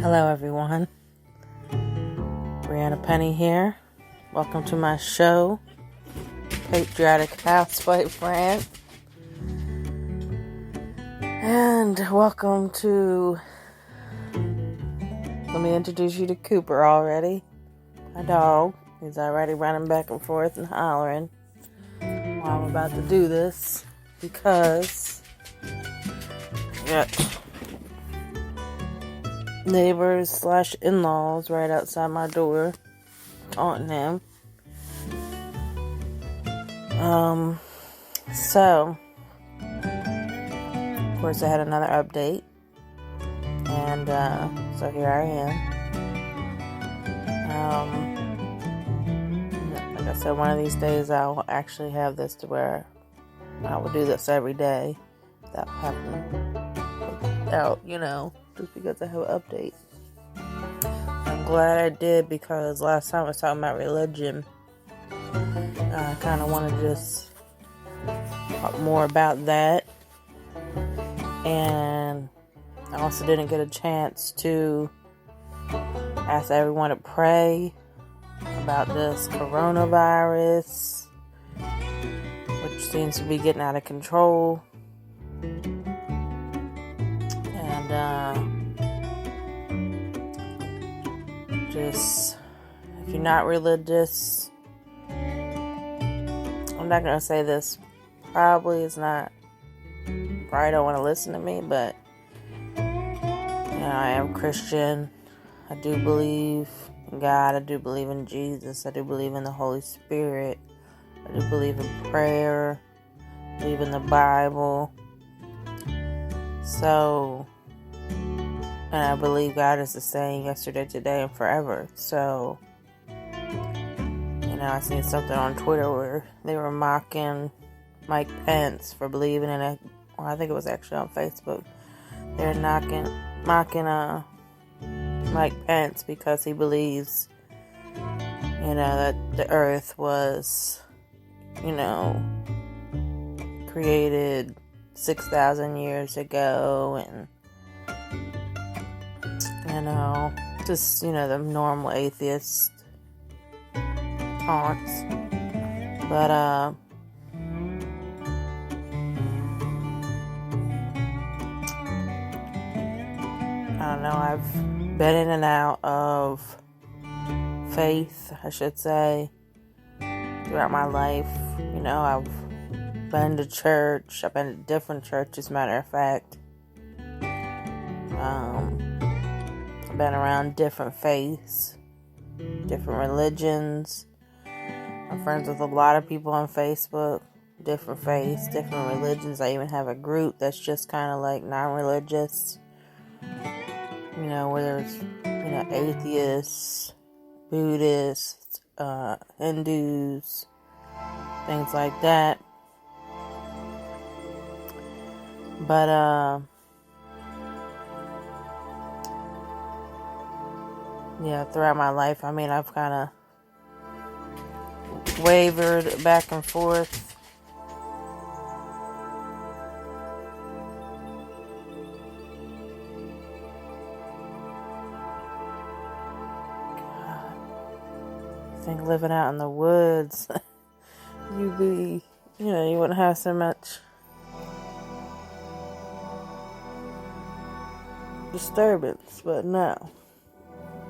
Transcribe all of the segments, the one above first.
Hello everyone, Brianna Penny here. Welcome to my show, Patriotic Housewife Rant. And welcome to, let me introduce you to Cooper already, my dog. He's already running back and forth and hollering while I'm about to do this because neighbors / in-laws right outside my door taunting him. So of course I had another update, and so here I am. Like I said, one of these days I'll actually have this to where I will do this every day without having just because I have an update. I'm glad I did, because last time I was talking about religion. I kind of want to just talk more about that. And I also didn't get a chance to ask everyone to pray about this coronavirus, which seems to be getting out of control. Just, if you're not religious, I'm not going to say this, probably don't want to listen to me, but, I am Christian. I do believe in God. I do believe in Jesus. I do believe in the Holy Spirit. I do believe in prayer. I believe in the Bible. So, and I believe God is the same yesterday, today, and forever. So, I seen something on Twitter where they were mocking Mike Pence for believing in it. Well, I think it was actually on Facebook. They're mocking Mike Pence because he believes, that the earth was, created 6,000 years ago, and just, the normal atheist taunts. But, I don't know, I've been in and out of faith, I should say, throughout my life. I've been to church. I've been to different churches, as a matter of fact. I've been around different faiths, different religions. I'm friends with a lot of people on Facebook, different faiths, different religions. I even have a group that's just kind of like non-religious, where there's, atheists, Buddhists, Hindus, things like that. But, throughout my life, I've kind of wavered back and forth think living out in the woods, you wouldn't have so much disturbance, but no,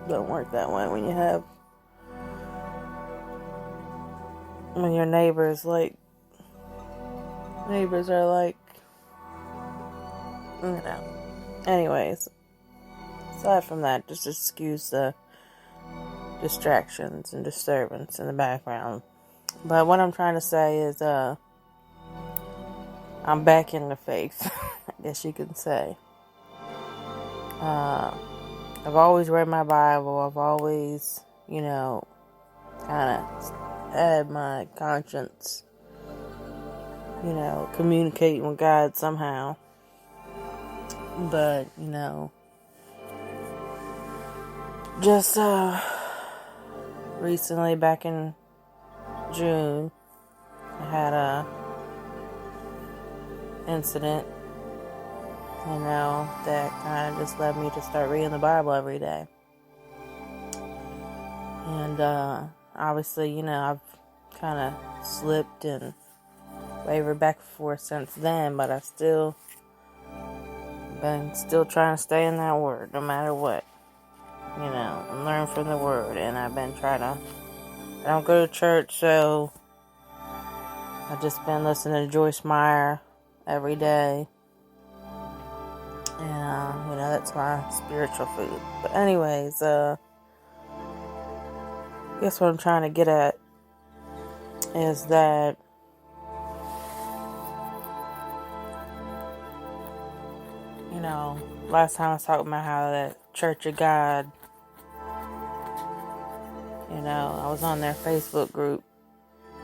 don't work that way when your neighbors are like, anyways, aside from that, just excuse the distractions and disturbance in the background. But what I'm trying to say is, I'm back in the faith, I guess you could say. I've always read my Bible. I've always, kind of had my conscience, communicating with God somehow. But, just recently, back in June, I had a incident, that kind of just led me to start reading the Bible every day. And obviously, I've kind of slipped and wavered back and forth since then, but I still trying to stay in that word no matter what, and learn from the word. And I've been I don't go to church, so I've just been listening to Joyce Meyer every day. And, that's my spiritual food. But anyways, I guess what I'm trying to get at is that, last time I was talking about how the Church of God, I was on their Facebook group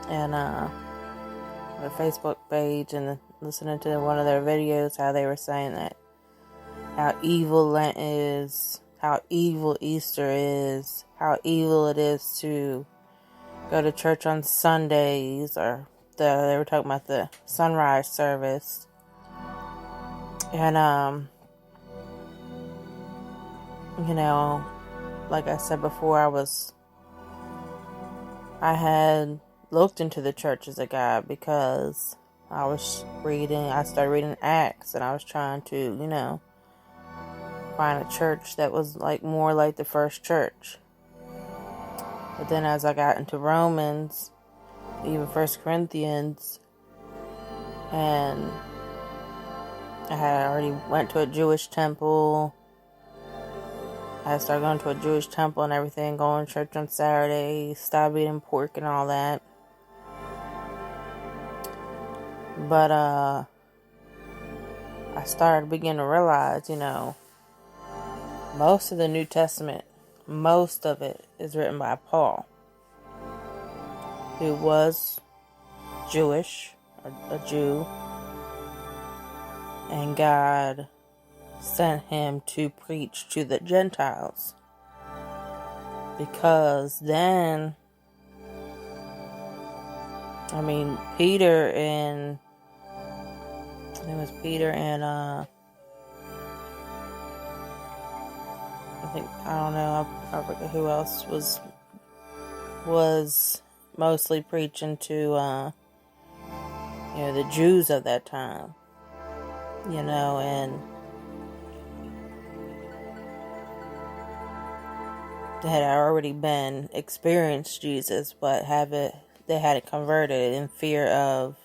and the Facebook page and listening to one of their videos, how they were saying that how evil Lent is, how evil Easter is, how evil it is to go to church on Sundays, or they were talking about the sunrise service. And, like I said before, I had looked into the churches of God because I started reading Acts, and I was trying to, find a church that was more like the first church. But then as I got into Romans, even 1 Corinthians, and I had already went to a Jewish temple. I started going to a Jewish temple and everything, going to church on Saturdays, stopped eating pork and all that. But I started beginning to realize, most of the New Testament, most of it is written by Paul, who was Jewish, a Jew, and God sent him to preach to the Gentiles, because then, Peter and I forget who else was mostly preaching to the Jews of that time, and they had already been experienced Jesus, but they had it converted in fear of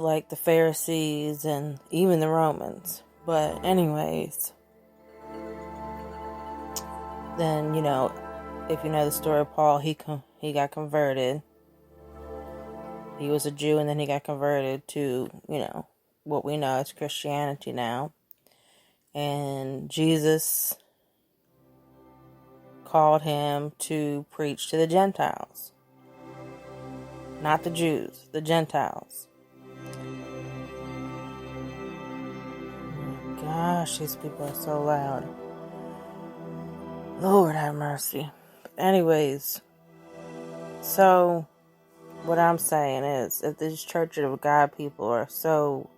like the Pharisees and even the Romans. But anyways, then, if you know the story of Paul, he got converted. He was a Jew, and then he got converted to, what we know as Christianity now. And Jesus called him to preach to the Gentiles. Not the Jews, the Gentiles. Gosh, these people are so loud. Lord have mercy. Anyways, so what I'm saying is, if these Church of God people are so,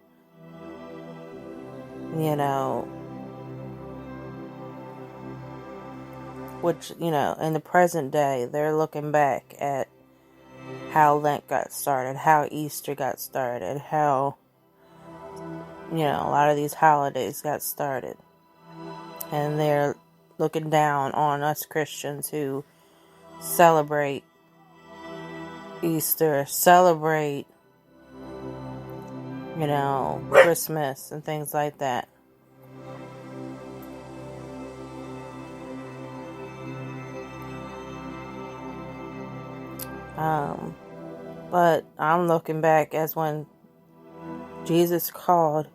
which, in the present day, they're looking back at how Lent got started, how Easter got started, how, a lot of these holidays got started. And they're looking down on us Christians who celebrate Easter, celebrate, Christmas and things like that. But I'm looking back as when Jesus called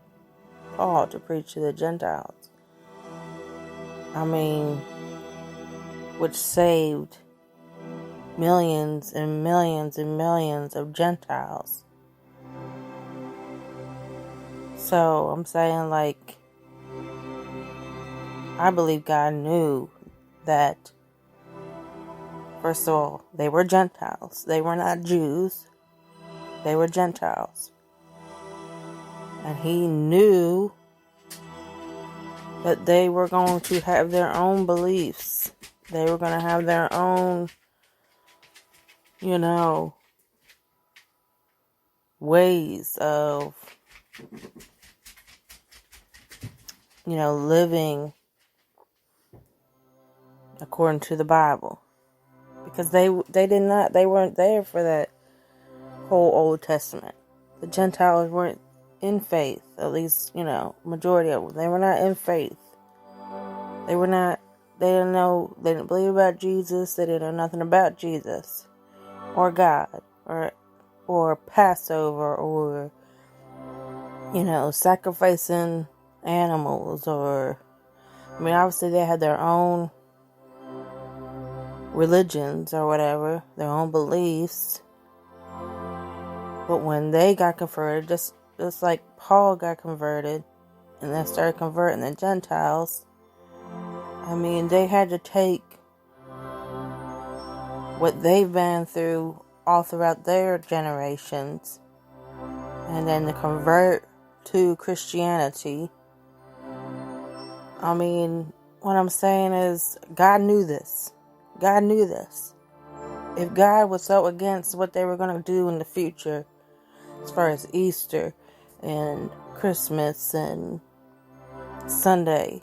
Paul to preach to the Gentiles. Which saved millions and millions and millions of Gentiles. So I'm saying, I believe God knew that, first of all, they were Gentiles. They were not Jews. They were Gentiles. And He knew that they were going to have their own beliefs. They were going to have their own, ways of, living according to the Bible. Because they weren't there for that whole Old Testament. The Gentiles weren't in faith, at least, majority of them. They were not in faith. They didn't believe about Jesus. They didn't know nothing about Jesus or God or Passover or, sacrificing animals or, obviously they had their own religions or whatever, their own beliefs. But when they got converted, just like Paul got converted and then started converting the Gentiles, they had to take what they've been through all throughout their generations and then to convert to Christianity. What I'm saying is God knew this. God knew this. If God was so against what they were going to do in the future, as far as Easter and Christmas and Sunday,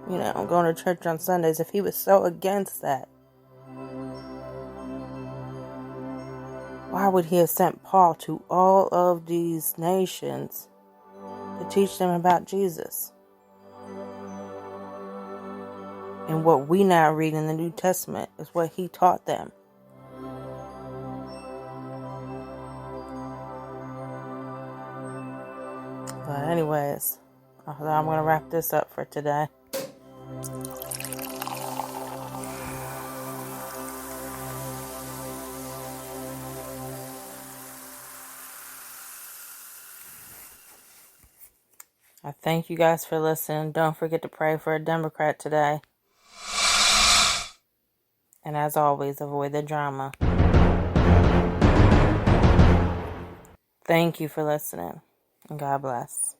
going to church on Sundays, if He was so against that, why would He have sent Paul to all of these nations to teach them about Jesus? And what we now read in the New Testament is what He taught them. But anyways, I'm going to wrap this up for today. I thank you guys for listening. Don't forget to pray for a Democrat today. And as always, avoid the drama. Thank you for listening. And God bless.